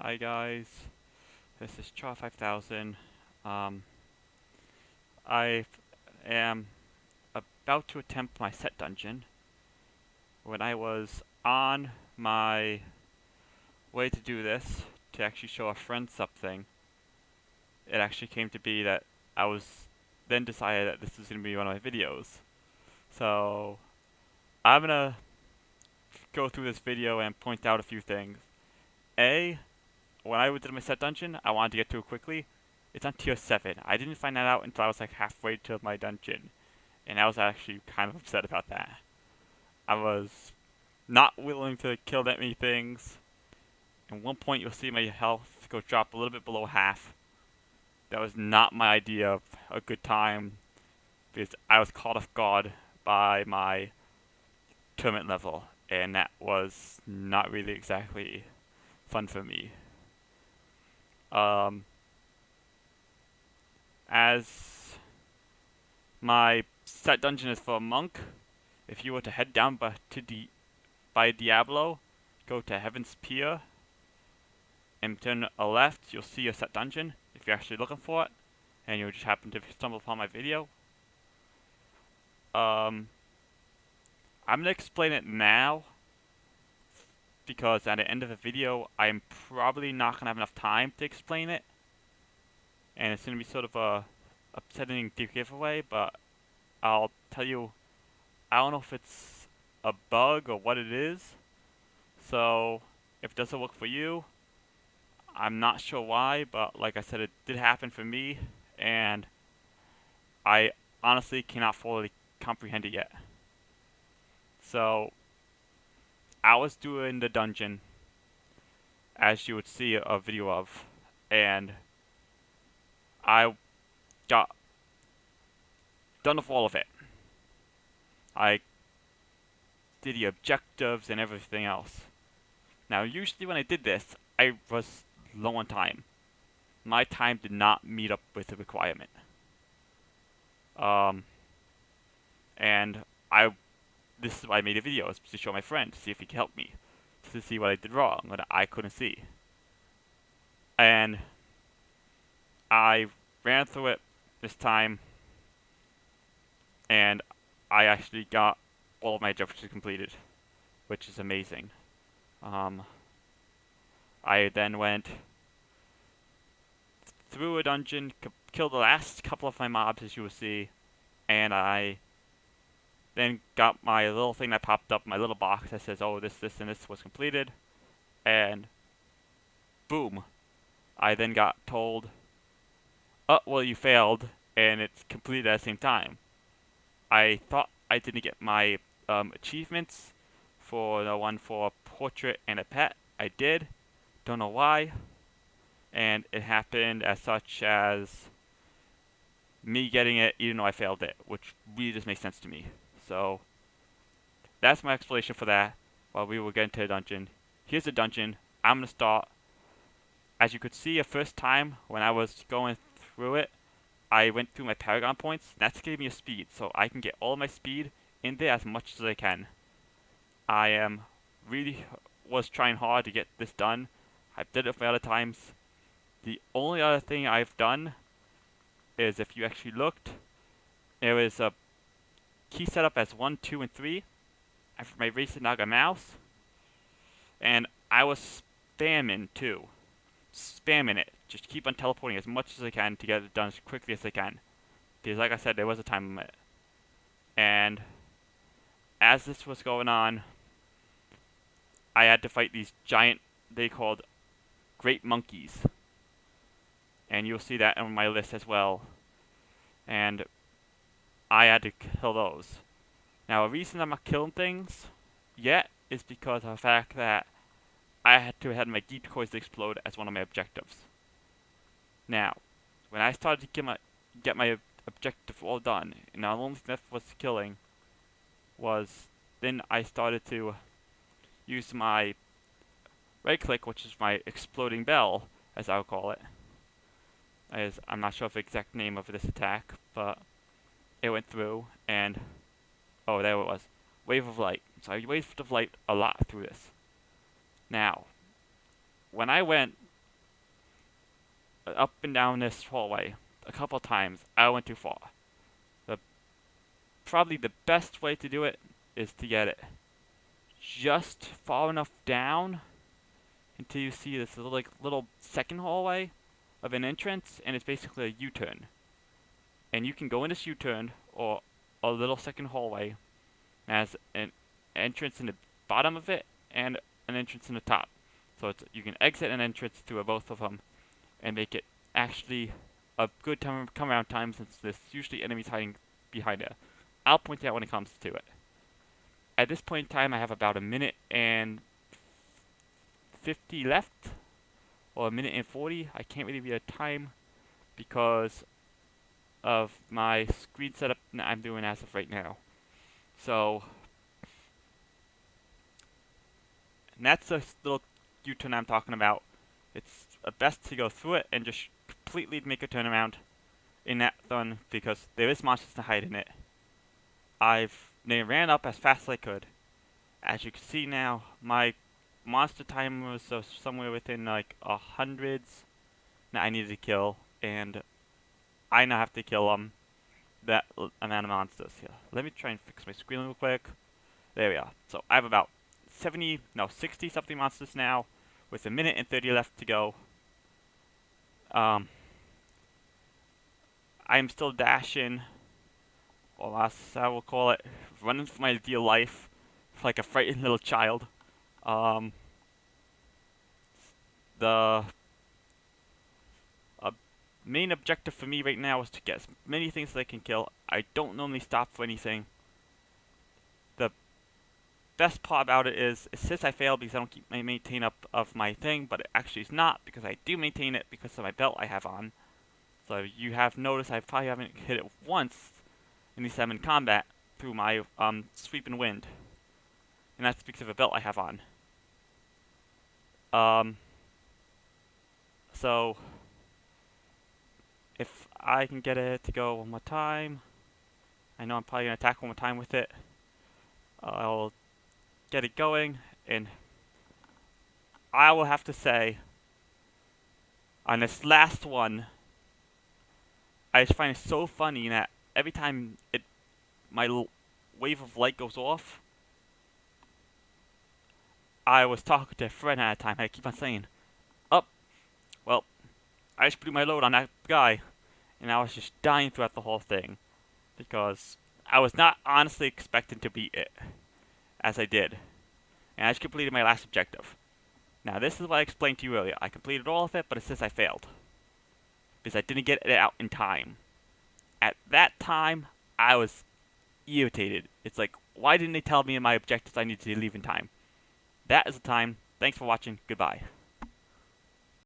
Hi guys, this is Char 5000. Um, I am about to attempt my set dungeon. When I was on my way to do this, to actually show a friend something, it actually came to be that I was then decided that this was going to be one of my videos. So, I'm going to go through this video and point out a few things. A, when I did my set dungeon, I wanted to get to it quickly. It's on tier 7. I didn't find that out until I was like halfway to my dungeon. And I was actually kind of upset about that. I was not willing to kill that many things. At one point you'll see my health go drop a little bit below half. That was not my idea of a good time, because I was caught off guard by my tournament level. And that was not really exactly fun for me. As my set dungeon is for a monk, if you were to head down by Diablo, go to Heaven's Pier, and turn a left, you'll see a set dungeon, if you're actually looking for it, and you just happen to stumble upon my video. I'm going to explain it now, because at the end of the video, I'm probably not going to have enough time to explain it, and it's going to be sort of a upsetting giveaway, but I'll tell you, I don't know if it's a bug or what it is, so if it doesn't work for you, I'm not sure why, but like I said, it did happen for me, and I honestly cannot fully comprehend it yet. So, I was doing the dungeon, as you would see a video of, and I got done with all of it. I did the objectives and everything else. Now, usually when I did this, I was low on time. My time did not meet up with the requirement. And this is why I made a video, is to show my friend, to see if he could help me, to see what I did wrong, what I couldn't see. And I ran through it this time, and I actually got all of my objectives completed, which is amazing. I then went through a dungeon, killed the last couple of my mobs, as you will see, and I then got my little thing that popped up, my little box that says, oh, this, and this was completed, and boom. I then got told, oh, well, you failed, and it's completed at the same time. I thought I didn't get my achievements for the one for a portrait and a pet. I did. Don't know why. And it happened as such as me getting it even though I failed it, which really just makes sense to me. So, that's my explanation for that while we were getting to the dungeon. Here's the dungeon. I'm going to start. As you could see, the first time when I was going through it, I went through my Paragon points. That's gave me a speed, so I can get all my speed in there as much as I can. I was trying hard to get this done. I've did it for other times. The only other thing I've done is, if you actually looked, there is a key setup as 1, 2, and 3 for my Racer Naga mouse, and I was spamming too. Spamming it. Just keep on teleporting as much as I can to get it done as quickly as I can. Because like I said, there was a time limit. And as this was going on, I had to fight these giant, they called great monkeys. And you'll see that on my list as well. And I had to kill those. Now, the reason I'm not killing things yet is because of the fact that I had to have my decoys explode as one of my objectives. Now, when I started to get my objective all done, and the only thing left was killing, was then I started to use my right click, which is my exploding bell, as I'll call it. I'm not sure of the exact name of this attack, but it went through, and oh, there it was. Wave of light. So I waved of light a lot through this. Now, when I went up and down this hallway a couple times. I went too far. Probably the best way to do it is to get it just far enough down until you see this little second hallway of an entrance, and it's basically a U-turn. And you can go in this U-turn or a little second hallway as an entrance in the bottom of it and an entrance in the top. So you can exit an entrance through both of them and make it actually a good come around time, since there's usually enemies hiding behind it. I'll point it out when it comes to it. At this point in time, I have about a minute and 50 left, or a minute and 40. I can't really read a time because of my screen setup that I'm doing as of right now. So, and that's the little U-turn I'm talking about. It's best to go through it and just completely make a turnaround in that run, because there is monsters to hide in it. They ran up as fast as I could. As you can see now, my monster time was somewhere within like hundreds that I needed to kill, and I now have to kill that amount of monsters here. Let me try and fix my screen real quick. There we are. So I have about 60 something monsters now, with a minute and 30 left to go. I'm still dashing, or as I will call it, running for my dear life, like a frightened little child. The main objective for me right now is to get as many things as I can kill. I don't normally stop for anything. The best part about it is, it says I failed because I don't keep my maintain up of my thing, but it actually is not, because I do maintain it because of my belt I have on. So you have noticed I probably haven't hit it once, at least I'm in combat, through my sweeping wind. And that's because of a belt I have on. So if I can get it to go one more time, I know I'm probably going to attack one more time with it. I'll get it going, and I will have to say, on this last one, I just find it so funny that every time my wave of light goes off, I was talking to a friend at a time. I keep on saying, well, I just blew my load on that guy, and I was just dying throughout the whole thing, because I was not honestly expecting to beat it, as I did. And I just completed my last objective. Now, this is what I explained to you earlier. I completed all of it, but it says I failed, because I didn't get it out in time. At that time, I was irritated. It's like, why didn't they tell me in my objectives I needed to leave in time? That is the time. Thanks for watching. Goodbye.